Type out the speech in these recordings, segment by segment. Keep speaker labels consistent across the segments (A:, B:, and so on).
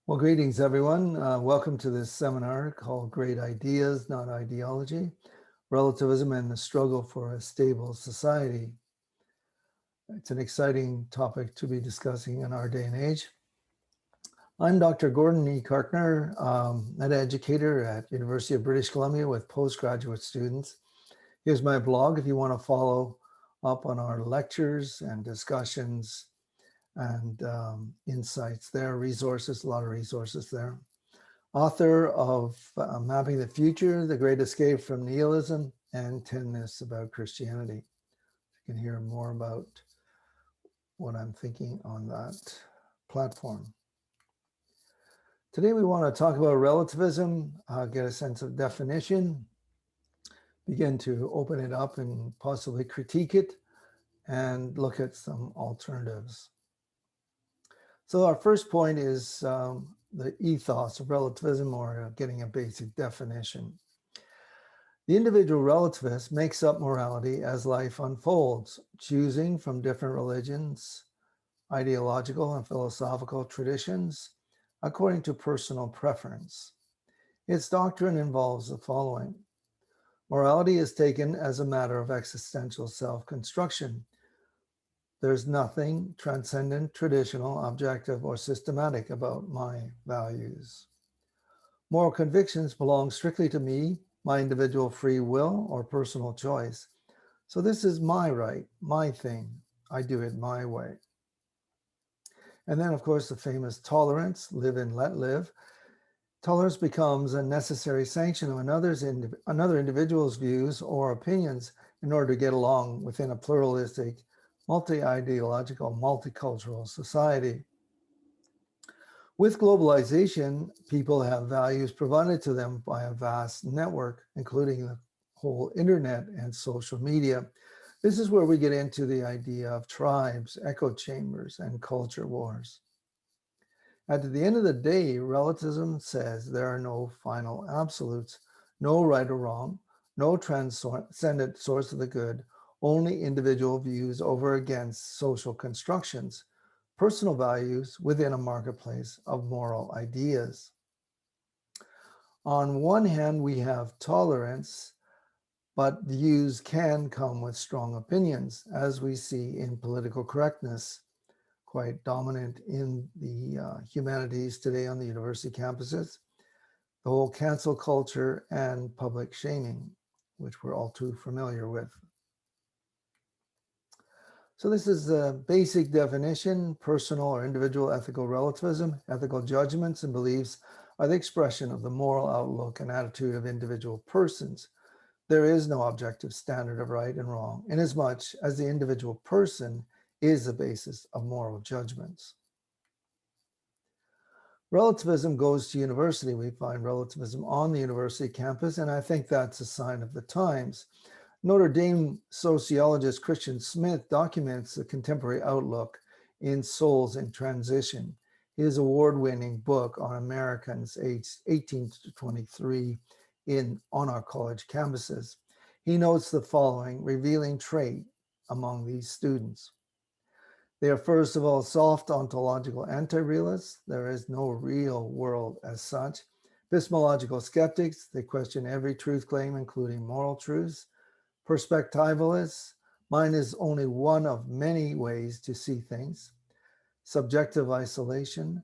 A: Well, greetings, everyone. Welcome to this seminar called Great Ideas, Not Ideology, Relativism and the Struggle for a Stable Society. It's an exciting topic to be discussing in our day and age. I'm Dr. Gordon E. Carkner, an educator at University of British Columbia with postgraduate students. Here's my blog if you want to follow up on our lectures and discussions and insights there, resources, a lot of resources there. Author of Mapping the Future, The Great Escape from Nihilism, and 10 Myths About Christianity. You can hear more about what I'm thinking on that platform. Today we want to talk about relativism, get a sense of definition, begin to open it up and possibly critique it, and look at some alternatives. So our first point is the ethos of relativism, or getting a basic definition. The individual relativist makes up morality as life unfolds, choosing from different religions, ideological and philosophical traditions, according to personal preference. Its doctrine involves the following. Morality is taken as a matter of existential self-construction. There's nothing transcendent, traditional, objective, or systematic about my values. Moral convictions belong strictly to me, my individual free will or personal choice. So this is my right, my thing. I do it my way. And then, of course, the famous tolerance, live and let live. Tolerance becomes a necessary sanction of another individual's views or opinions in order to get along within a pluralistic, multi-ideological, multicultural society. With globalization, people have values provided to them by a vast network, including the whole internet and social media. This is where we get into the idea of tribes, echo chambers, and culture wars. At the end of the day, relativism says there are no final absolutes, no right or wrong, no transcendent source of the good, only individual views over against social constructions, personal values within a marketplace of moral ideas. On one hand, we have tolerance, but views can come with strong opinions, as we see in political correctness, quite dominant in the humanities today on the university campuses, the whole cancel culture and public shaming, which we're all too familiar with. So this is the basic definition. Personal or individual ethical relativism. Ethical judgments and beliefs are the expression of the moral outlook and attitude of individual persons. There is no objective standard of right and wrong, inasmuch as the individual person is the basis of moral judgments. Relativism goes to university. We find relativism on the university campus, and I think that's a sign of the times. Notre Dame sociologist Christian Smith documents the contemporary outlook in Souls in Transition, his award-winning book on Americans aged 18 to 23 on our college campuses. He notes the following revealing trait among these students. They are, first of all, soft ontological anti-realists. There is no real world as such. Epistemological skeptics. They question every truth claim, including moral truths. Perspectivalists. Mine is only one of many ways to see things. Subjective isolation.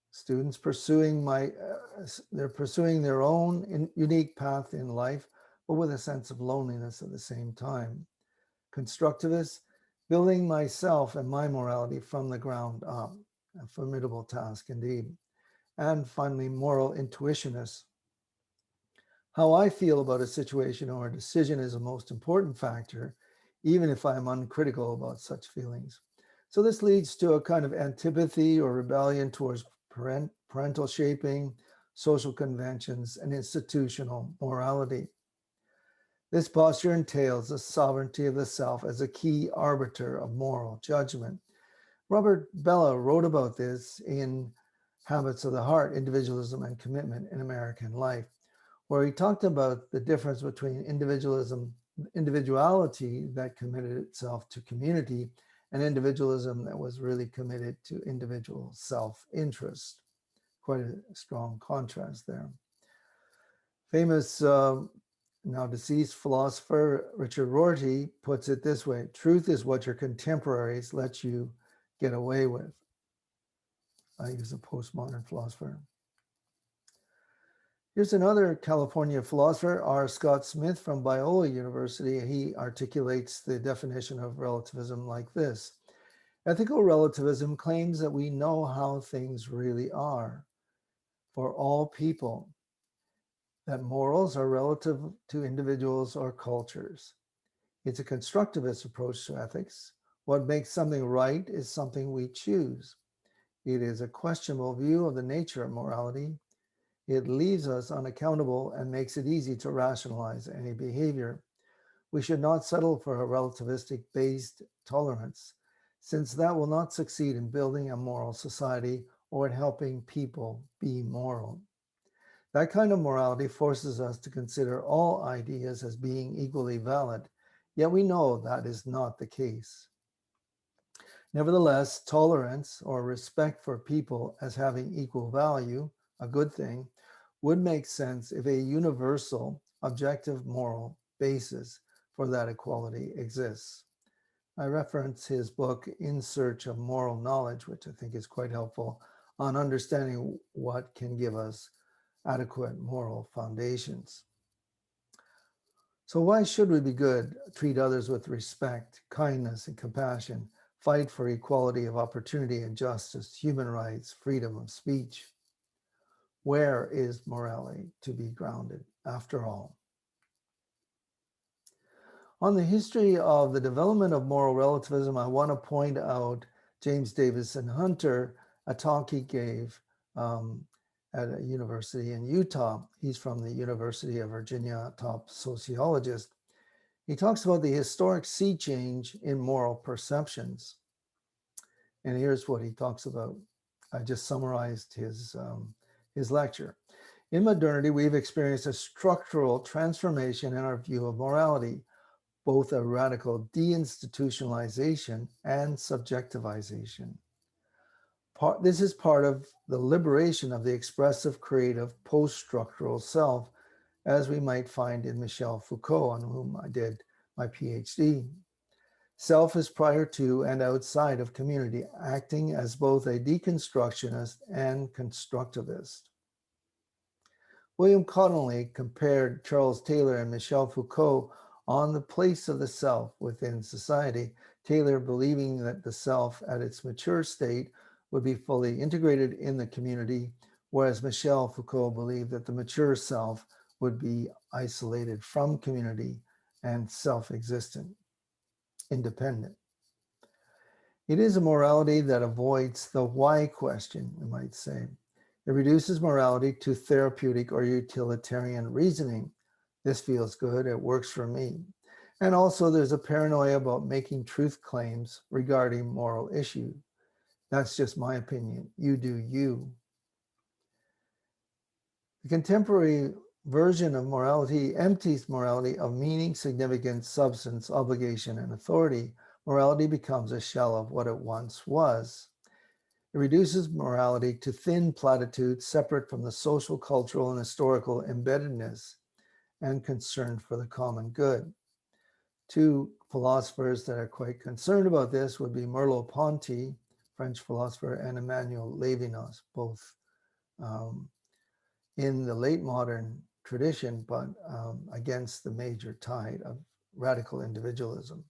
A: Students they're pursuing their own unique path in life, but with a sense of loneliness at the same time. Constructivists. Building myself and my morality from the ground up, a formidable task indeed. And finally, moral intuitionists. How I feel about a situation or a decision is a most important factor, even if I am uncritical about such feelings. So this leads to a kind of antipathy or rebellion towards parental shaping, social conventions, and institutional morality. This posture entails the sovereignty of the self as a key arbiter of moral judgment. Robert Bellah wrote about this in Habits of the Heart, Individualism and Commitment in American Life, where he talked about the difference between individuality that committed itself to community and individualism that was really committed to individual self-interest. Quite a strong contrast there. Famous, now deceased philosopher Richard Rorty puts it this way: truth is what your contemporaries let you get away with. He was a postmodern philosopher. Here's another California philosopher, R. Scott Smith from Biola University. He articulates the definition of relativism like this: ethical relativism claims that we know how things really are for all people, that morals are relative to individuals or cultures. It's a constructivist approach to ethics. What makes something right is something we choose. It is a questionable view of the nature of morality. It leaves us unaccountable and makes it easy to rationalize any behavior. We should not settle for a relativistic-based tolerance, since that will not succeed in building a moral society or in helping people be moral. That kind of morality forces us to consider all ideas as being equally valid, yet we know that is not the case. Nevertheless, tolerance or respect for people as having equal value, a good thing, would make sense if a universal, objective moral basis for that equality exists. I reference his book, In Search of Moral Knowledge, which I think is quite helpful on understanding what can give us adequate moral foundations. So why should we be good, treat others with respect, kindness, and compassion, fight for equality of opportunity and justice, human rights, freedom of speech? Where is morality to be grounded, after all? On the history of the development of moral relativism, I want to point out James Davison Hunter, a talk he gave at a university in Utah. He's from the University of Virginia, top sociologist. He talks about the historic sea change in moral perceptions. And here's what he talks about. I just summarized his lecture. In modernity, we've experienced a structural transformation in our view of morality, both a radical deinstitutionalization and subjectivization. This is part of the liberation of the expressive, creative, post-structural self, as we might find in Michel Foucault, on whom I did my PhD. Self is prior to and outside of community, acting as both a deconstructionist and constructivist. William Connolly compared Charles Taylor and Michel Foucault on the place of the self within society, Taylor believing that the self at its mature state would be fully integrated in the community, whereas Michel Foucault believed that the mature self would be isolated from community and self-existent, independent. It is a morality that avoids the why question, we might say. It reduces morality to therapeutic or utilitarian reasoning. This feels good, it works for me. And also there's a paranoia about making truth claims regarding moral issues. That's just my opinion. You do you. The contemporary version of morality empties morality of meaning, significance, substance, obligation, and authority. Morality becomes a shell of what it once was. It reduces morality to thin platitudes separate from the social, cultural, and historical embeddedness and concern for the common good. Two philosophers that are quite concerned about this would be Merleau-Ponty, French philosopher, and Emmanuel Levinas, both in the late modern tradition, but against the major tide of radical individualism.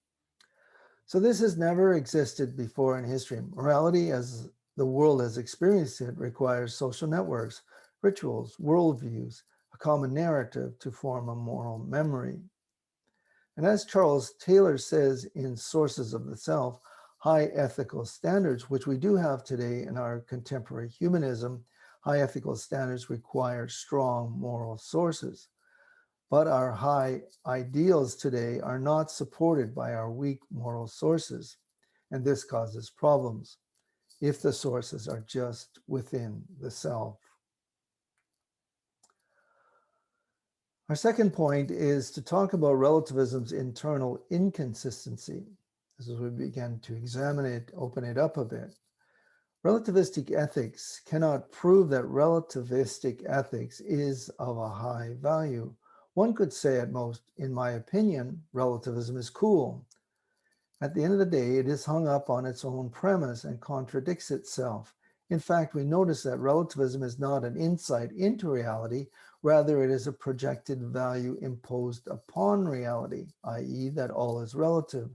A: So this has never existed before in history. Morality, as the world has experienced it, requires social networks, rituals, worldviews, a common narrative to form a moral memory. And as Charles Taylor says in Sources of the Self, high ethical standards, which we do have today in our contemporary humanism, high ethical standards require strong moral sources. But our high ideals today are not supported by our weak moral sources, and this causes problems if the sources are just within the self. Our second point is to talk about relativism's internal inconsistency. as we begin to examine it, open it up a bit. Relativistic ethics cannot prove that relativistic ethics is of a high value. One could say at most, in my opinion, relativism is cool. At the end of the day, it is hung up on its own premise and contradicts itself. In fact, we notice that relativism is not an insight into reality, rather it is a projected value imposed upon reality, i.e. that all is relative,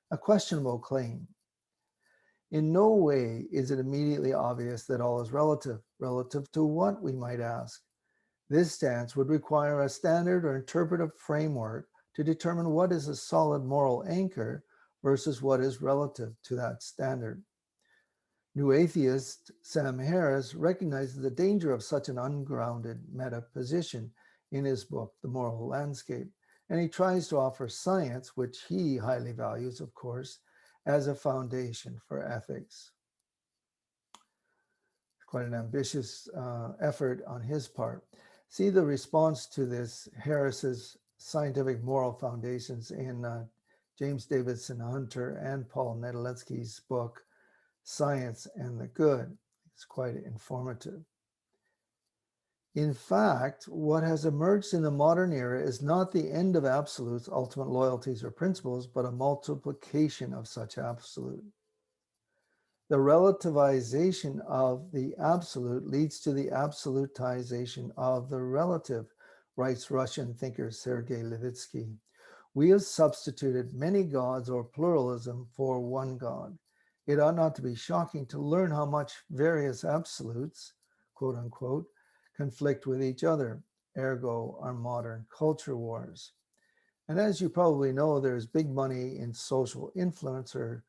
A: a questionable claim. In no way is it immediately obvious that all is relative. Relative to what, we might ask? This stance would require a standard or interpretive framework to determine what is a solid moral anchor versus what is relative to that standard. New atheist Sam Harris recognizes the danger of such an ungrounded meta position in his book, The Moral Landscape, and he tries to offer science, which he highly values, of course, as a foundation for ethics. Quite an ambitious effort on his part. See the response to this, Harris's scientific moral foundations, in James Davidson Hunter and Paul Nedletsky's book, Science and the Good. It's quite informative. In fact, what has emerged in the modern era is not the end of absolutes, ultimate loyalties, or principles, but a multiplication of such absolute. The relativization of the absolute leads to the absolutization of the relative, writes Russian thinker Sergei Levitsky. We have substituted many gods or pluralism for one God. It ought not to be shocking to learn how much various absolutes, quote unquote, conflict with each other, ergo our modern culture wars. And as you probably know, there's big money in the social influencer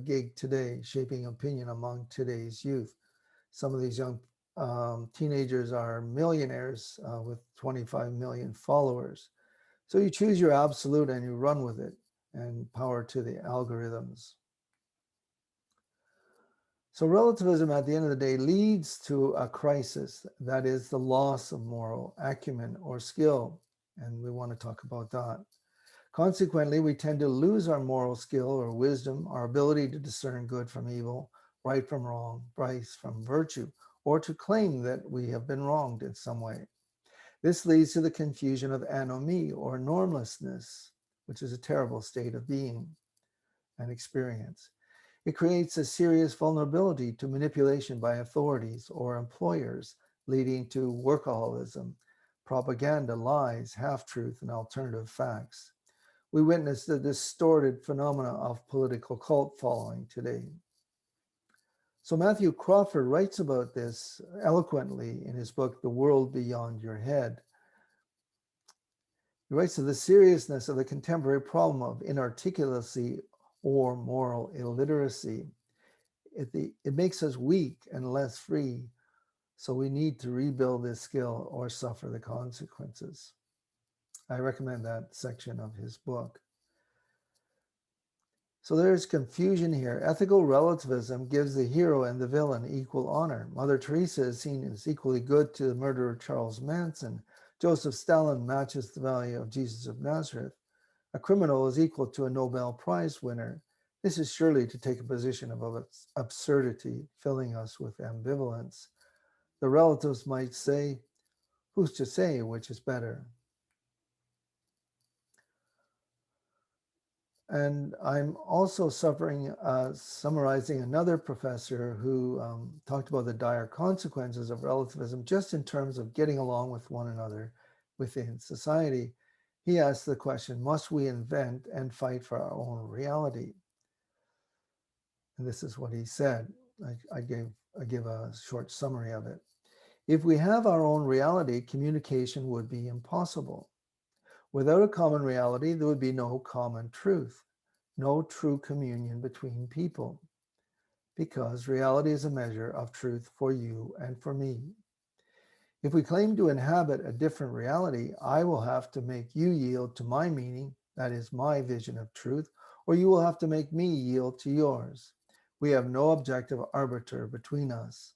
A: gig today, shaping opinion among today's youth. Some of these young teenagers are millionaires with 25 million followers. So you choose your absolute and you run with it, and power to the algorithms. So relativism at the end of the day leads to a crisis, that is the loss of moral acumen or skill, and we want to talk about that. Consequently, we tend to lose our moral skill or wisdom, our ability to discern good from evil, right from wrong, vice from virtue, or to claim that we have been wronged in some way. This leads to the confusion of anomie or normlessness, which is a terrible state of being and experience. It creates a serious vulnerability to manipulation by authorities or employers, leading to workaholism, propaganda, lies, half-truth, and alternative facts. We witness the distorted phenomena of political cult following today. So Matthew Crawford writes about this eloquently in his book, The World Beyond Your Head. He writes of the seriousness of the contemporary problem of inarticulacy or moral illiteracy. It makes us weak and less free, so we need to rebuild this skill or suffer the consequences. I recommend that section of his book. So there's confusion here. Ethical relativism gives the hero and the villain equal honor. Mother Teresa is seen as equally good to the murderer Charles Manson. Joseph Stalin matches the value of Jesus of Nazareth. A criminal is equal to a Nobel Prize winner. This is surely to take a position of absurdity, filling us with ambivalence. The relatives might say, who's to say which is better? And I'm also summarizing another professor who talked about the dire consequences of relativism just in terms of getting along with one another within society. He asked the question, must we invent and fight for our own reality? And this is what he said. I give a short summary of it. If we have our own reality, communication would be impossible. Without a common reality, there would be no common truth, no true communion between people, because reality is a measure of truth for you and for me. If we claim to inhabit a different reality, I will have to make you yield to my meaning, that is my vision of truth, or you will have to make me yield to yours. We have no objective arbiter between us.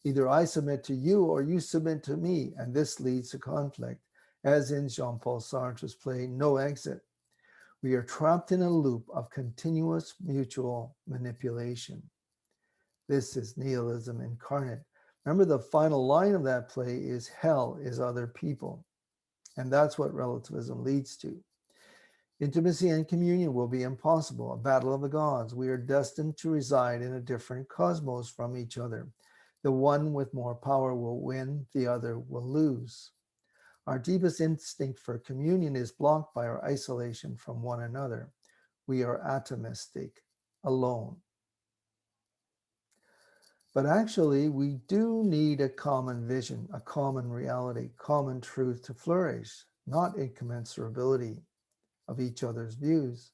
A: Either I submit to you or you submit to me, and this leads to conflict, as in Jean-Paul Sartre's play No Exit. We are trapped in a loop of continuous mutual manipulation. This is nihilism incarnate. Remember, the final line of that play is hell is other people. And that's what relativism leads to. Intimacy and communion will be impossible, a battle of the gods. We are destined to reside in a different cosmos from each other. The one with more power will win, the other will lose. Our deepest instinct for communion is blocked by our isolation from one another. We are atomistic, alone. But actually, we do need a common vision, a common reality, common truth to flourish, not incommensurability of each other's views.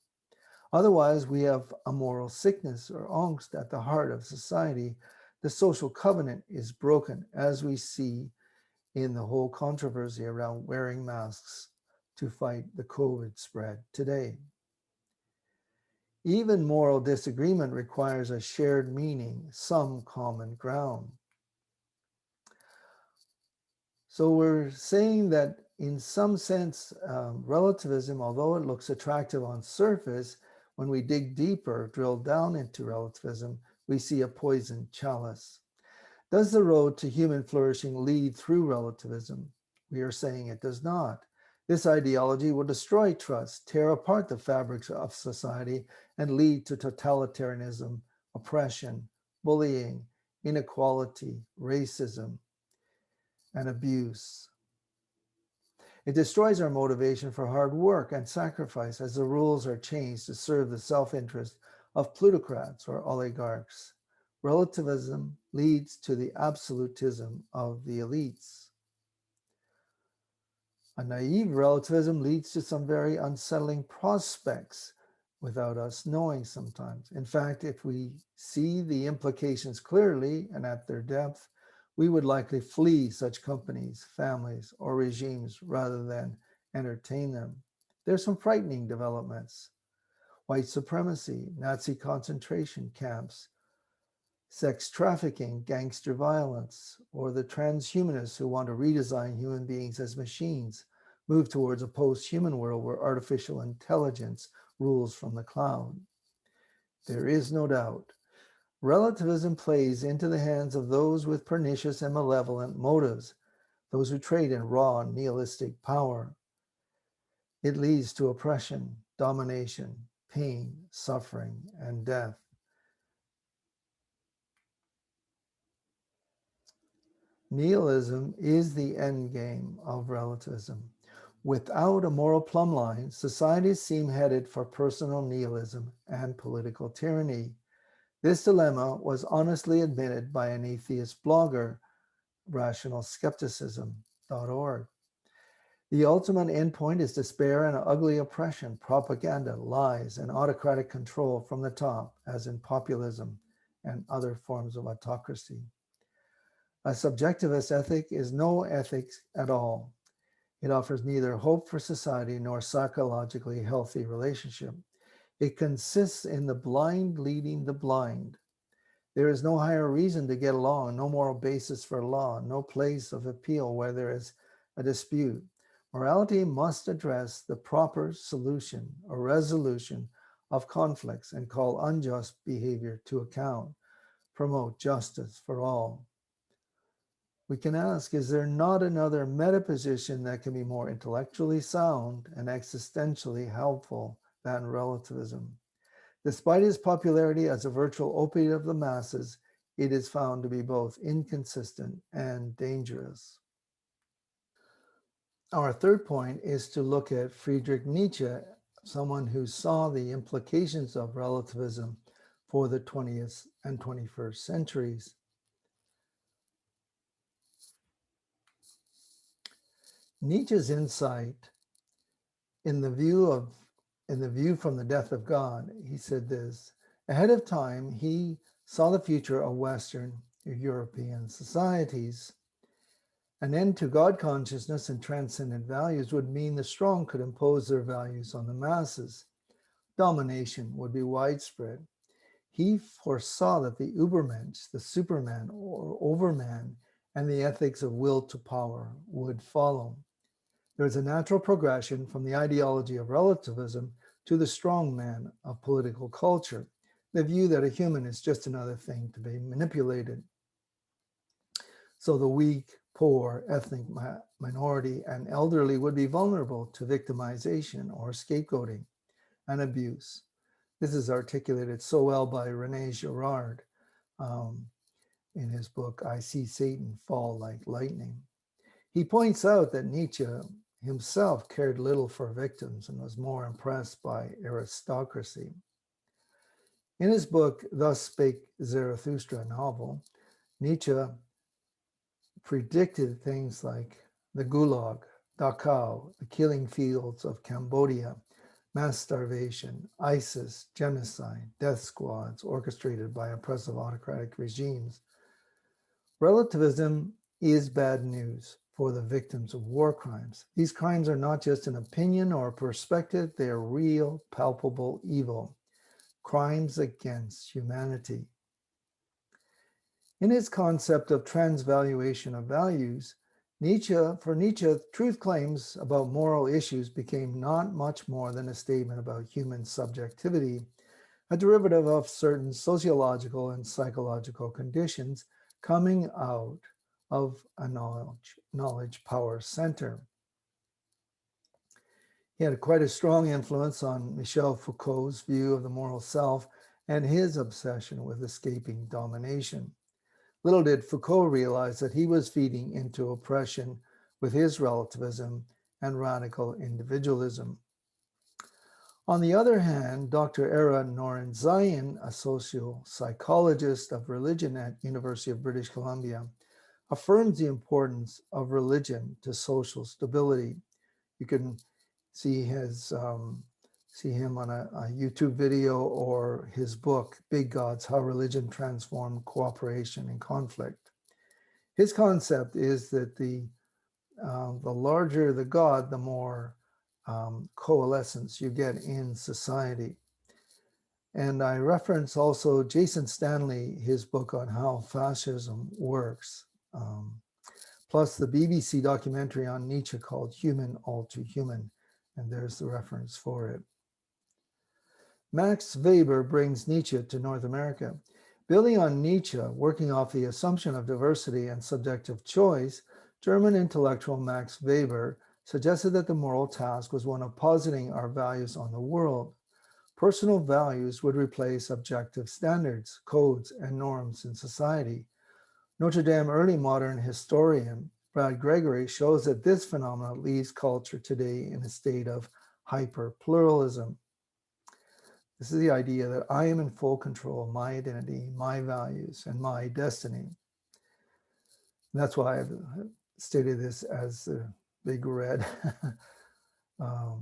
A: Otherwise, we have a moral sickness or angst at the heart of society. The social covenant is broken, as we see in the whole controversy around wearing masks to fight the COVID spread today. Even moral disagreement requires a shared meaning, some common ground. So we're saying that in some sense, relativism, although it looks attractive on surface, when we dig deeper, drill down into relativism, we see a poisoned chalice. Does the road to human flourishing lead through relativism? We are saying it does not. This ideology will destroy trust, tear apart the fabrics of society, and lead to totalitarianism, oppression, bullying, inequality, racism, and abuse. It destroys our motivation for hard work and sacrifice as the rules are changed to serve the self-interest of plutocrats or oligarchs. Relativism leads to the absolutism of the elites. A naive relativism leads to some very unsettling prospects without us knowing sometimes. In fact, if we see the implications clearly and at their depth, we would likely flee such companies, families, or regimes rather than entertain them. There's some frightening developments. White supremacy, Nazi concentration camps, sex trafficking, gangster violence, or the transhumanists who want to redesign human beings as machines, move towards a post-human world where artificial intelligence rules from the cloud. There is no doubt. Relativism plays into the hands of those with pernicious and malevolent motives, those who trade in raw nihilistic power. It leads to oppression, domination, pain, suffering, and death. Nihilism is the endgame of relativism. Without a moral plumb line, societies seem headed for personal nihilism and political tyranny. This dilemma was honestly admitted by an atheist blogger, rationalskepticism.org. The ultimate endpoint is despair and ugly oppression, propaganda, lies, and autocratic control from the top, as in populism and other forms of autocracy. A subjectivist ethic is no ethics at all. It offers neither hope for society nor psychologically healthy relationship. It consists in the blind leading the blind. There is no higher reason to get along, no moral basis for law, no place of appeal where there is a dispute. Morality must address the proper solution or resolution of conflicts and call unjust behavior to account, promote justice for all. We can ask, is there not another meta-position that can be more intellectually sound and existentially helpful than relativism? Despite its popularity as a virtual opiate of the masses, it is found to be both inconsistent and dangerous. Our third point is to look at Friedrich Nietzsche, someone who saw the implications of relativism for the 20th and 21st centuries. Nietzsche's insight in the view from the death of God, he said this: ahead of time, he saw the future of Western European societies. An end to God consciousness and transcendent values would mean the strong could impose their values on the masses. Domination would be widespread. He foresaw that the Übermensch, the Superman or Overman, and the ethics of will to power would follow. There is a natural progression from the ideology of relativism to the strong man of political culture, the view that a human is just another thing to be manipulated. So the weak, poor, ethnic minority, and elderly would be vulnerable to victimization or scapegoating and abuse. This is articulated so well by René Girard in his book, I See Satan Fall Like Lightning. He points out that Nietzsche himself cared little for victims and was more impressed by aristocracy. In his book, Thus Spake Zarathustra novel, Nietzsche predicted things like the Gulag, Dachau, the killing fields of Cambodia, mass starvation, ISIS, genocide, death squads orchestrated by oppressive autocratic regimes. Relativism is bad news for the victims of war crimes. These crimes are not just an opinion or a perspective, they are real, palpable evil, crimes against humanity. In his concept of transvaluation of values, for Nietzsche, truth claims about moral issues became not much more than a statement about human subjectivity, a derivative of certain sociological and psychological conditions coming out of a knowledge power center. He had quite a strong influence on Michel Foucault's view of the moral self and his obsession with escaping domination. Little did Foucault realize that he was feeding into oppression with his relativism and radical individualism. On the other hand, Dr. Era Norenzayan, a social psychologist of religion at University of British Columbia, affirms the importance of religion to social stability. You can see him on a YouTube video or his book, Big Gods, How Religion Transformed Cooperation in Conflict. His concept is that the larger the God, the more coalescence you get in society. And I reference also Jason Stanley, his book on how fascism works, plus the BBC documentary on Nietzsche called Human All Too Human, and there's the reference for it. Max Weber brings Nietzsche to North America. Building on Nietzsche, working off the assumption of diversity and subjective choice, German intellectual Max Weber suggested that the moral task was one of positing our values on the world. Personal values would replace objective standards, codes, and norms in society. Notre Dame early modern historian Brad Gregory shows that this phenomenon leaves culture today in a state of hyper-pluralism. This is the idea that I am in full control of my identity, my values, and my destiny. And that's why I've stated this as the big red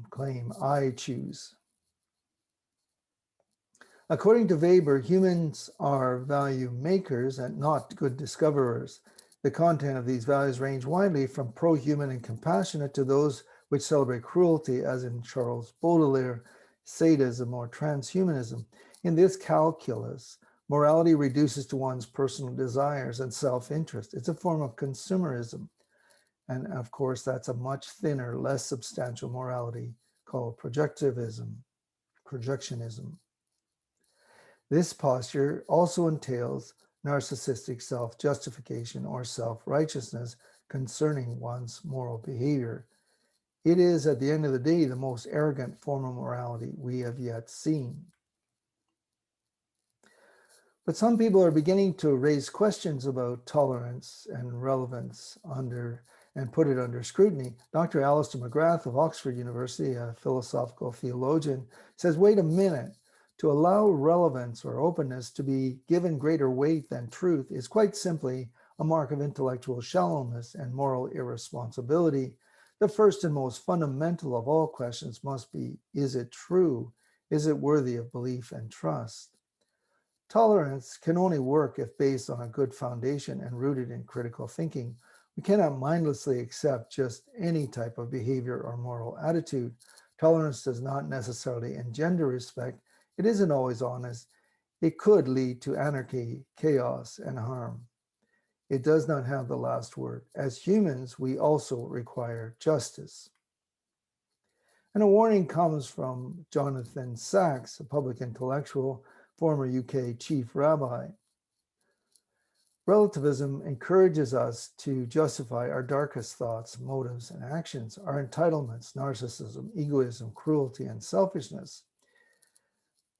A: claim, I choose. According to Weber, humans are value makers and not good discoverers. The content of these values range widely from pro-human and compassionate to those which celebrate cruelty, as in Charles Baudelaire, sadism, or transhumanism. In this calculus, morality reduces to one's personal desires and self-interest. It's a form of consumerism. And of course, that's a much thinner, less substantial morality called projectivism, projectionism. This posture also entails narcissistic self-justification or self-righteousness concerning one's moral behavior. It is, at the end of the day, the most arrogant form of morality we have yet seen. But some people are beginning to raise questions about tolerance and relevance and put it under scrutiny. Dr. Alistair McGrath of Oxford University, a philosophical theologian, says, wait a minute. To allow relevance or openness to be given greater weight than truth is quite simply a mark of intellectual shallowness and moral irresponsibility. The first and most fundamental of all questions must be, is it true? Is it worthy of belief and trust? Tolerance can only work if based on a good foundation and rooted in critical thinking. We cannot mindlessly accept just any type of behavior or moral attitude. Tolerance does not necessarily engender respect. It isn't always honest. It could lead to anarchy, chaos, and harm. It does not have the last word. As humans, we also require justice. And a warning comes from Jonathan Sacks, a public intellectual, former UK chief rabbi. Relativism encourages us to justify our darkest thoughts, motives, and actions, our entitlements, narcissism, egoism, cruelty, and selfishness.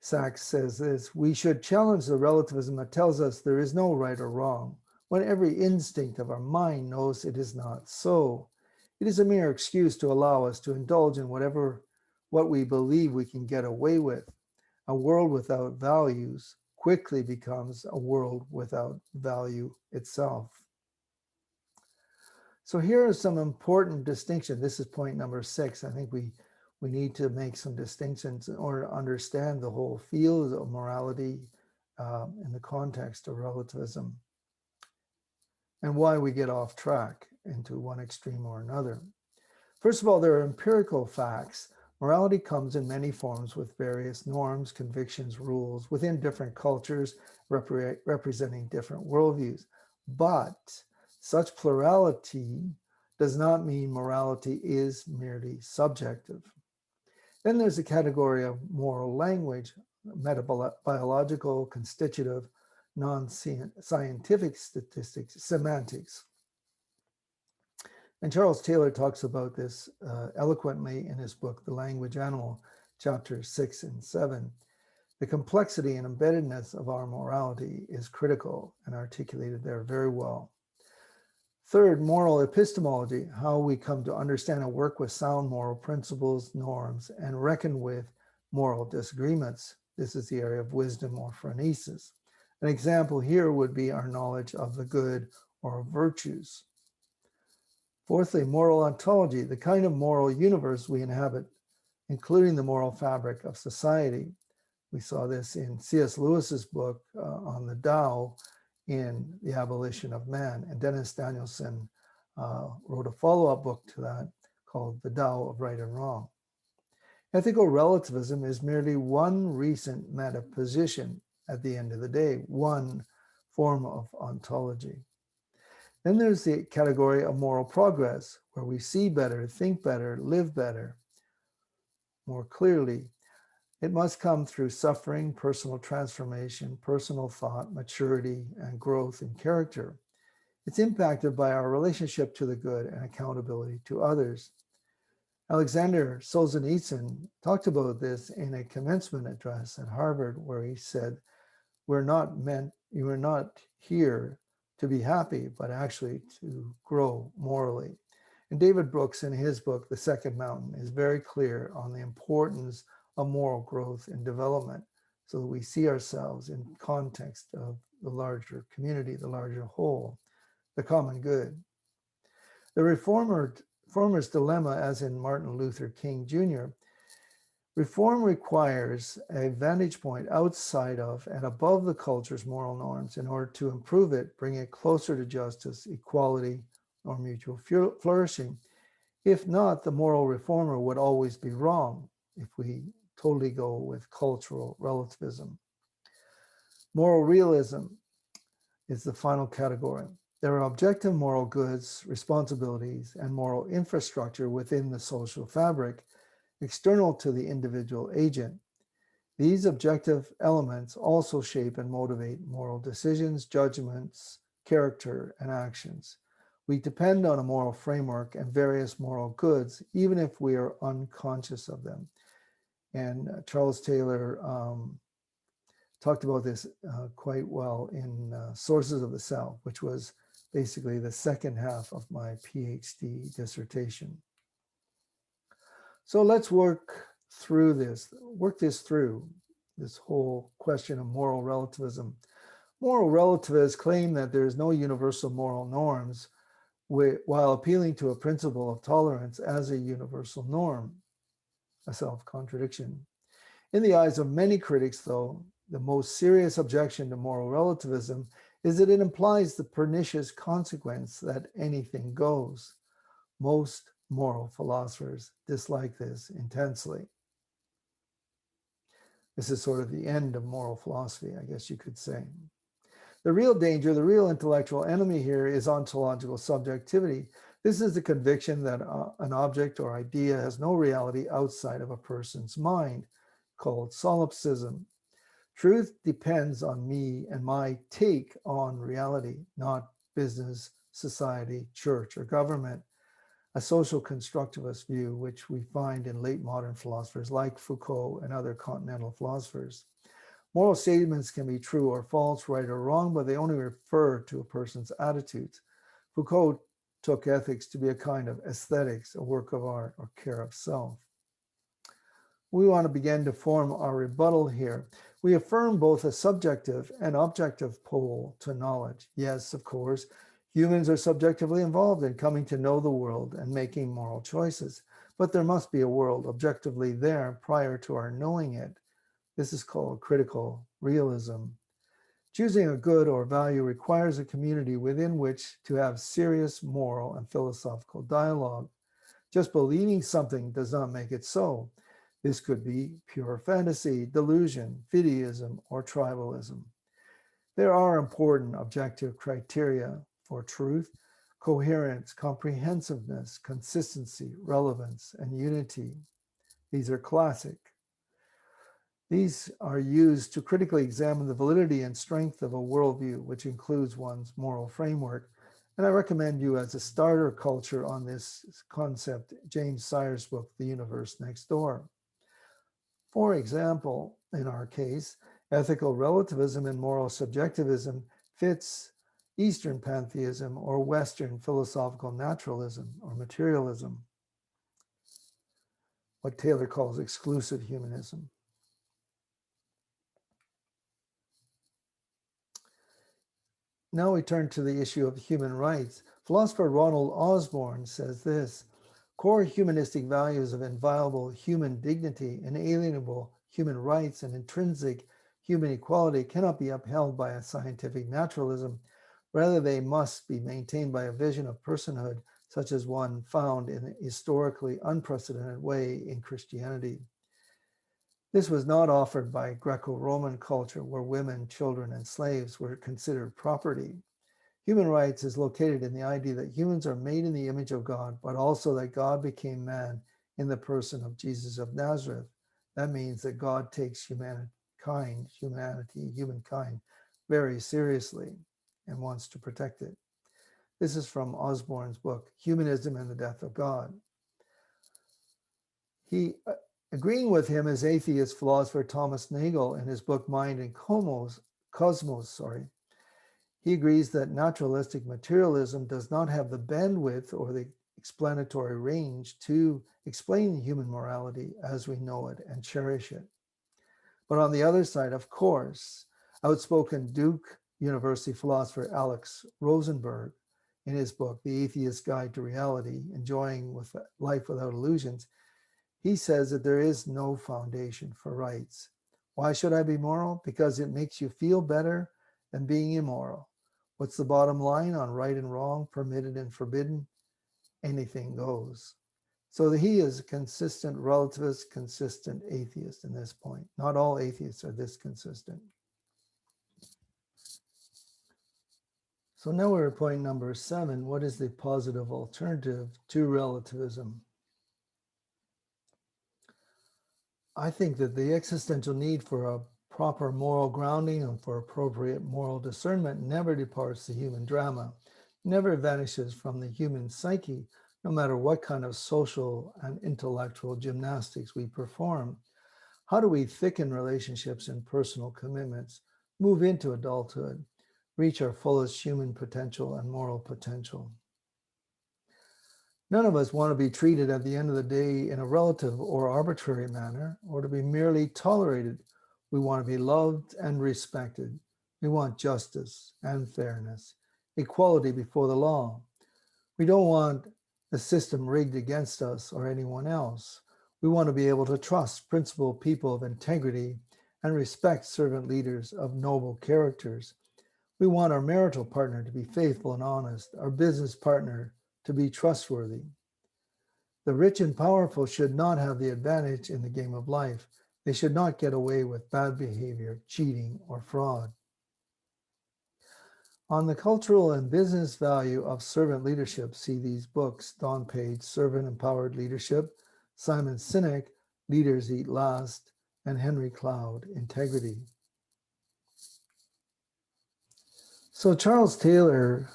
A: Sacks says this: we should challenge the relativism that tells us there is no right or wrong, when every instinct of our mind knows it is not so. It is a mere excuse to allow us to indulge in what we believe we can get away with. A world without values quickly becomes a world without value itself. So here are some important distinctions. This is point number 6. I think we need to make some distinctions in order to understand the whole field of morality in the context of relativism, and why we get off track into one extreme or another. First of all, there are empirical facts. Morality comes in many forms with various norms, convictions, rules within different cultures representing different worldviews. But such plurality does not mean morality is merely subjective. Then there's a category of moral language, metabiological, constitutive, non-scientific statistics, semantics. And Charles Taylor talks about this eloquently in his book, The Language Animal, chapters 6 and 7. The complexity and embeddedness of our morality is critical and articulated there very well. Third, moral epistemology, how we come to understand and work with sound moral principles, norms, and reckon with moral disagreements. This is the area of wisdom or phronesis. An example here would be our knowledge of the good or virtues. Fourthly, moral ontology, the kind of moral universe we inhabit, including the moral fabric of society. We saw this in C.S. Lewis's book on the Tao in The Abolition of Man. And Dennis Danielson wrote a follow-up book to that called The Tao of Right and Wrong. Ethical relativism is merely one recent metaposition at the end of the day, one form of ontology. Then there's the category of moral progress, where we see better, think better, live better, more clearly. It must come through suffering, personal transformation, personal thought, maturity, and growth in character. It's impacted by our relationship to the good and accountability to others. Alexander Solzhenitsyn talked about this in a commencement address at Harvard, where he said, you are not here to be happy, but actually to grow morally. And David Brooks, in his book, The Second Mountain, is very clear on the importance of moral growth and development, so that we see ourselves in context of the larger community, the larger whole, the common good. The reformer's dilemma, as in Martin Luther King Jr., reform requires a vantage point outside of and above the culture's moral norms in order to improve it, bring it closer to justice, equality, or mutual flourishing. If not, the moral reformer would always be wrong if we totally go with cultural relativism. Moral realism is the final category. There are objective moral goods, responsibilities, and moral infrastructure within the social fabric, external to the individual agent. These objective elements also shape and motivate moral decisions, judgments, character, and actions. We depend on a moral framework and various moral goods, even if we are unconscious of them. And Charles Taylor talked about this quite well in Sources of the Self, which was basically the second half of my PhD dissertation. So let's work this through, this whole question of moral relativism. Moral relativists claim that there is no universal moral norms, while appealing to a principle of tolerance as a universal norm, a self-contradiction. In the eyes of many critics, though, the most serious objection to moral relativism is that it implies the pernicious consequence that anything goes. Most moral philosophers dislike this intensely. This is sort of the end of moral philosophy, I guess you could say. The real danger, the real intellectual enemy here is ontological subjectivity. This is the conviction that an object or idea has no reality outside of a person's mind, called solipsism. Truth depends on me and my take on reality, not business, society, church, or government. A social constructivist view, which we find in late modern philosophers like Foucault and other continental philosophers. Moral statements can be true or false, right or wrong, but they only refer to a person's attitudes. Foucault took ethics to be a kind of aesthetics, a work of art, or care of self. We want to begin to form our rebuttal here. We affirm both a subjective and objective pole to knowledge. Yes, of course, humans are subjectively involved in coming to know the world and making moral choices, but there must be a world objectively there prior to our knowing it. This is called critical realism. Choosing a good or value requires a community within which to have serious moral and philosophical dialogue. Just believing something does not make it so. This could be pure fantasy, delusion, fideism, or tribalism. There are important objective criteria for truth: coherence, comprehensiveness, consistency, relevance, and unity. These are classic. These are used to critically examine the validity and strength of a worldview, which includes one's moral framework. And I recommend you, as a starter culture on this concept, James Sire's book, The Universe Next Door. For example, in our case, ethical relativism and moral subjectivism fits Eastern pantheism or Western philosophical naturalism or materialism, what Taylor calls exclusive humanism. Now we turn to the issue of human rights. Philosopher Ronald Osborne says this: core humanistic values of inviolable human dignity, inalienable human rights, and intrinsic human equality cannot be upheld by a scientific naturalism. Rather, they must be maintained by a vision of personhood, such as one found in a historically unprecedented way in Christianity. This was not offered by Greco-Roman culture, where women, children, and slaves were considered property. Human rights is located in the idea that humans are made in the image of God, but also that God became man in the person of Jesus of Nazareth. That means that God takes humankind very seriously and wants to protect it. This is from Osborne's book, Humanism and the Death of God. Agreeing with him is atheist philosopher Thomas Nagel in his book, Mind and Cosmos. He agrees that naturalistic materialism does not have the bandwidth or the explanatory range to explain human morality as we know it and cherish it. But on the other side, of course, outspoken Duke University philosopher Alex Rosenberg, in his book, The Atheist's Guide to Reality, Enjoying Life Without Illusions, he says that there is no foundation for rights. Why should I be moral? Because it makes you feel better than being immoral. What's the bottom line on right and wrong, permitted and forbidden? Anything goes. So he is a consistent relativist, consistent atheist in this point. Not all atheists are this consistent. So now we're at point number 7. What is the positive alternative to relativism? I think that the existential need for a proper moral grounding and for appropriate moral discernment never departs the human drama, never vanishes from the human psyche, no matter what kind of social and intellectual gymnastics we perform. How do we thicken relationships and personal commitments, move into adulthood, reach our fullest human potential and moral potential? None of us want to be treated at the end of the day in a relative or arbitrary manner, or to be merely tolerated. We want to be loved and respected. We want justice and fairness, equality before the law. We don't want the system rigged against us or anyone else. We want to be able to trust principled people of integrity and respect servant leaders of noble characters. We want our marital partner to be faithful and honest, our business partner to be trustworthy. The rich and powerful should not have the advantage in the game of life. They should not get away with bad behavior, cheating, or fraud. On the cultural and business value of servant leadership, see these books: Don Page, Servant Empowered Leadership, Simon Sinek, Leaders Eat Last, and Henry Cloud, Integrity. So Charles Taylor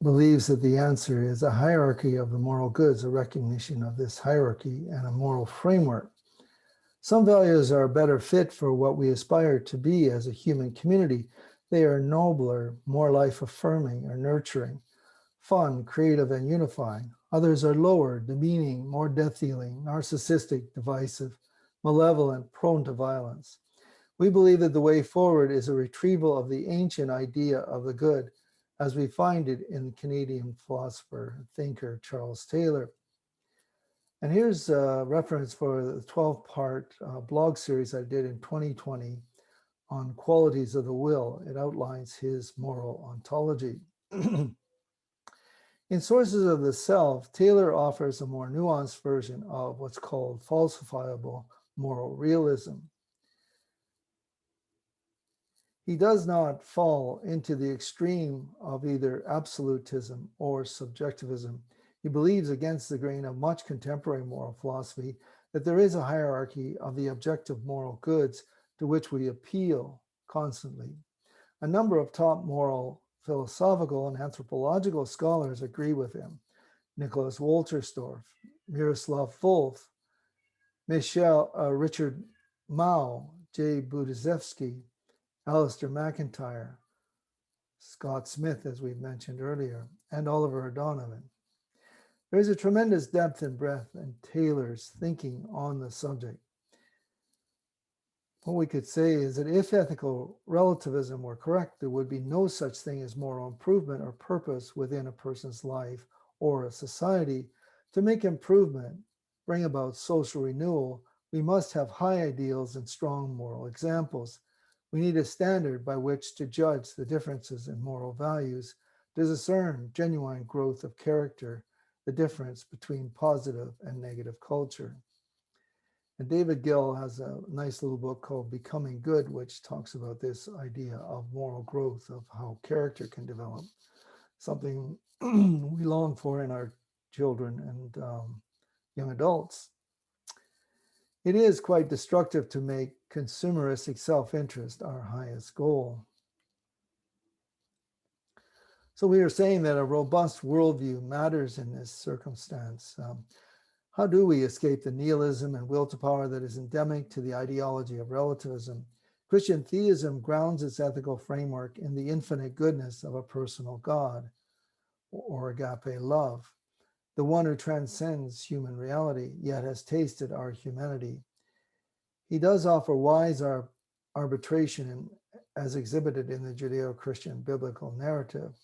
A: believes that the answer is a hierarchy of the moral goods, a recognition of this hierarchy, and a moral framework. Some values are better fit for what we aspire to be as a human community. They are nobler, more life-affirming or nurturing, fun, creative, and unifying. Others are lower, demeaning, more death-dealing, narcissistic, divisive, malevolent, prone to violence. We believe that the way forward is a retrieval of the ancient idea of the good, as we find it in the Canadian philosopher and thinker Charles Taylor. And here's a reference for the 12-part blog series I did in 2020 on qualities of the will. It outlines his moral ontology. In Sources of the Self, Taylor offers a more nuanced version of what's called falsifiable moral realism. He does not fall into the extreme of either absolutism or subjectivism. He believes, against the grain of much contemporary moral philosophy, that there is a hierarchy of the objective moral goods to which we appeal constantly. A number of top moral, philosophical, and anthropological scholars agree with him. Nicholas Wolterstorff, Miroslav Volf, Richard Mao, Jay Budzewski, Alistair McIntyre, Scott Smith, as we've mentioned earlier, and Oliver O'Donovan. There is a tremendous depth and breadth in Taylor's thinking on the subject. What we could say is that if ethical relativism were correct, there would be no such thing as moral improvement or purpose within a person's life or a society. To make improvement, bring about social renewal, we must have high ideals and strong moral examples. We need a standard by which to judge the differences in moral values, to discern genuine growth of character, the difference between positive and negative culture. And David Gill has a nice little book called Becoming Good, which talks about this idea of moral growth, of how character can develop, something we long for in our children and young adults. It is quite destructive to make consumeristic self-interest our highest goal. So we are saying that a robust worldview matters in this circumstance. How do we escape the nihilism and will to power that is endemic to the ideology of relativism? Christian theism grounds its ethical framework in the infinite goodness of a personal God, or agape love, the one who transcends human reality, yet has tasted our humanity. He does offer wise arbitration as exhibited in the Judeo-Christian biblical narrative.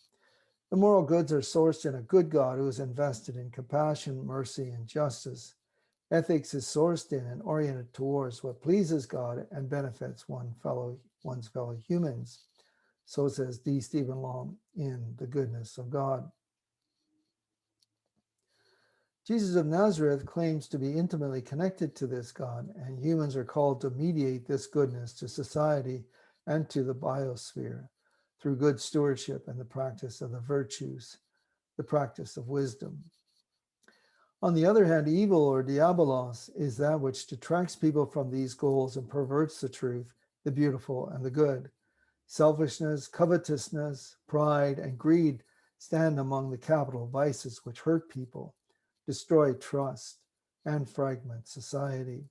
A: The moral goods are sourced in a good God who is invested in compassion, mercy, and justice. Ethics is sourced in and oriented towards what pleases God and benefits one's fellow humans. So says D. Stephen Long in The Goodness of God. Jesus of Nazareth claims to be intimately connected to this God, and humans are called to mediate this goodness to society and to the biosphere through good stewardship and the practice of the virtues, the practice of wisdom. On the other hand, evil or diabolos is that which detracts people from these goals and perverts the truth, the beautiful, and the good. Selfishness, covetousness, pride, and greed stand among the capital vices which hurt people, destroy trust, and fragment society.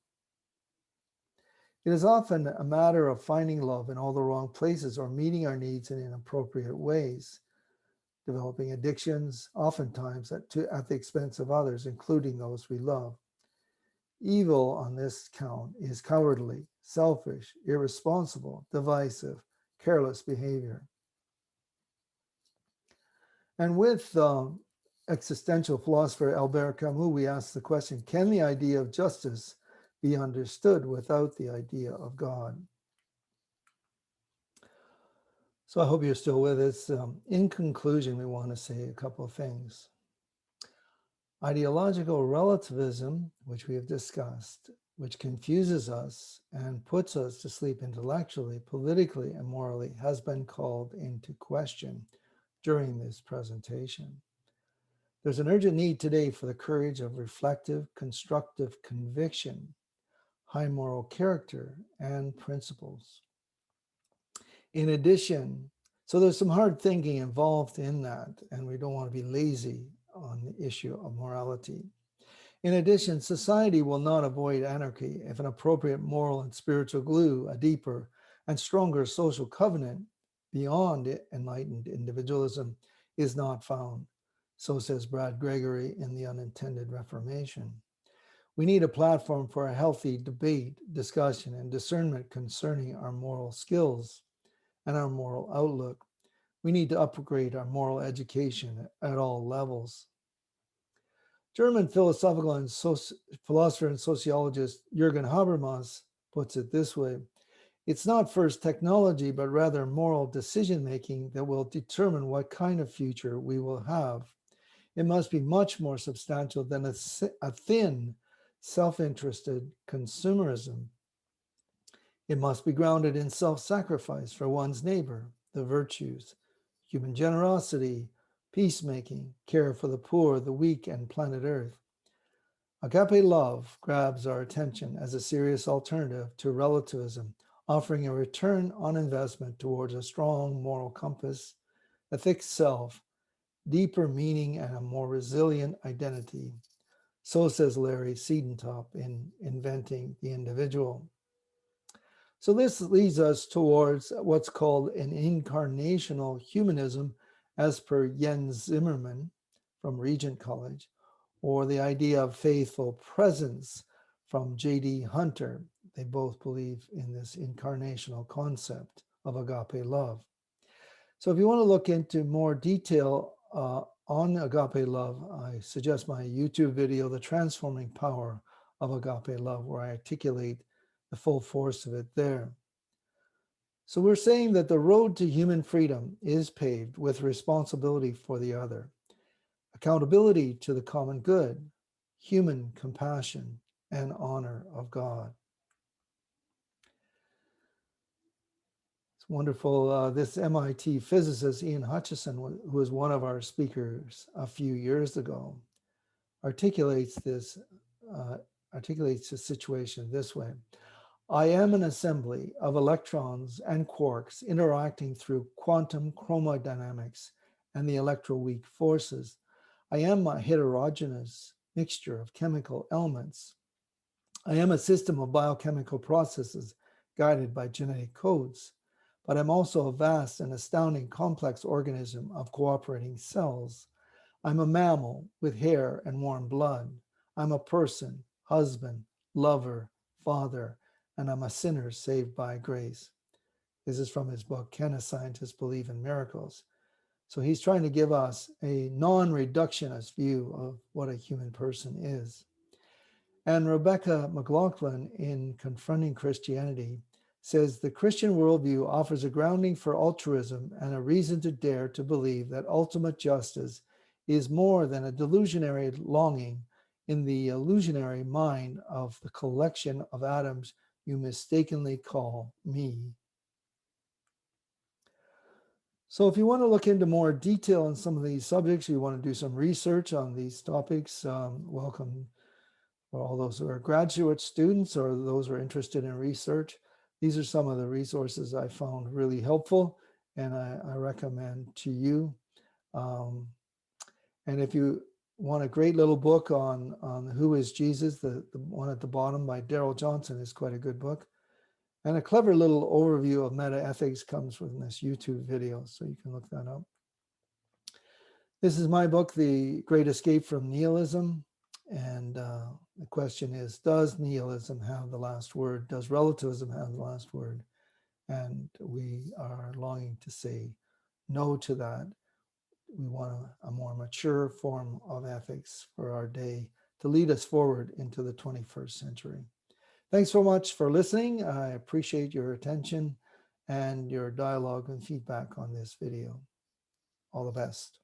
A: It is often a matter of finding love in all the wrong places or meeting our needs in inappropriate ways, developing addictions, oftentimes at the expense of others, including those we love. Evil on this count is cowardly, selfish, irresponsible, divisive, careless behavior. And with existential philosopher Albert Camus, we ask the question, can the idea of justice be understood without the idea of God? So I hope you're still with us. In conclusion, we want to say a couple of things. Ideological relativism, which we have discussed, which confuses us and puts us to sleep intellectually, politically, and morally, has been called into question during this presentation. There's an urgent need today for the courage of reflective, constructive conviction, high moral character, and principles. In addition, so there's some hard thinking involved in that, and we don't want to be lazy on the issue of morality. In addition, society will not avoid anarchy if an appropriate moral and spiritual glue, a deeper and stronger social covenant beyond enlightened individualism, is not found. So says Brad Gregory in The Unintended Reformation. We need a platform for a healthy debate, discussion, and discernment concerning our moral skills and our moral outlook. We need to upgrade our moral education at all levels. German philosopher and sociologist Jürgen Habermas puts it this way: it's not first technology, but rather moral decision-making that will determine what kind of future we will have. It must be much more substantial than a thin, self-interested consumerism. It must be grounded in self-sacrifice for one's neighbor, the virtues, human generosity, peacemaking, care for the poor, the weak, and planet Earth. Agape love grabs our attention as a serious alternative to relativism, offering a return on investment towards a strong moral compass, a thick self, deeper meaning, and a more resilient identity. So says Larry Siedentop in Inventing the Individual. So this leads us towards what's called an incarnational humanism, as per Jens Zimmerman from Regent College, or the idea of faithful presence from J.D. Hunter. They both believe in this incarnational concept of agape love. So if you want to look into more detail on agape love, I suggest my YouTube video, The Transforming Power of Agape Love, where I articulate the full force of it there. So we're saying that the road to human freedom is paved with responsibility for the other, accountability to the common good, human compassion, and honor of God. It's wonderful. This MIT physicist, Ian Hutchinson, who was one of our speakers a few years ago, articulates the situation this way. I am an assembly of electrons and quarks interacting through quantum chromodynamics and the electroweak forces. I am a heterogeneous mixture of chemical elements. I am a system of biochemical processes guided by genetic codes, but I'm also a vast and astounding complex organism of cooperating cells. I'm a mammal with hair and warm blood. I'm a person, husband, lover, father, and I'm a sinner saved by grace. This is from his book, Can a Scientist Believe in Miracles? So he's trying to give us a non-reductionist view of what a human person is. And Rebecca McLaughlin, in Confronting Christianity, says the Christian worldview offers a grounding for altruism and a reason to dare to believe that ultimate justice is more than a delusionary longing in the illusionary mind of the collection of atoms you mistakenly call me. So if you want to look into more detail on some of these subjects, you want to do some research on these topics, welcome for all those who are graduate students or those who are interested in research. These are some of the resources I found really helpful and I recommend to you. And if you want a great little book on Who is Jesus, the one at the bottom by Darrell Johnson is quite a good book. And a clever little overview of meta-ethics comes from this YouTube video, so you can look that up. This is my book, The Great Escape from Nihilism. And the question is, does nihilism have the last word? Does relativism have the last word? And we are longing to say no to that. We want a more mature form of ethics for our day to lead us forward into the 21st century. Thanks so much for listening. I appreciate your attention and your dialogue and feedback on this video. All the best.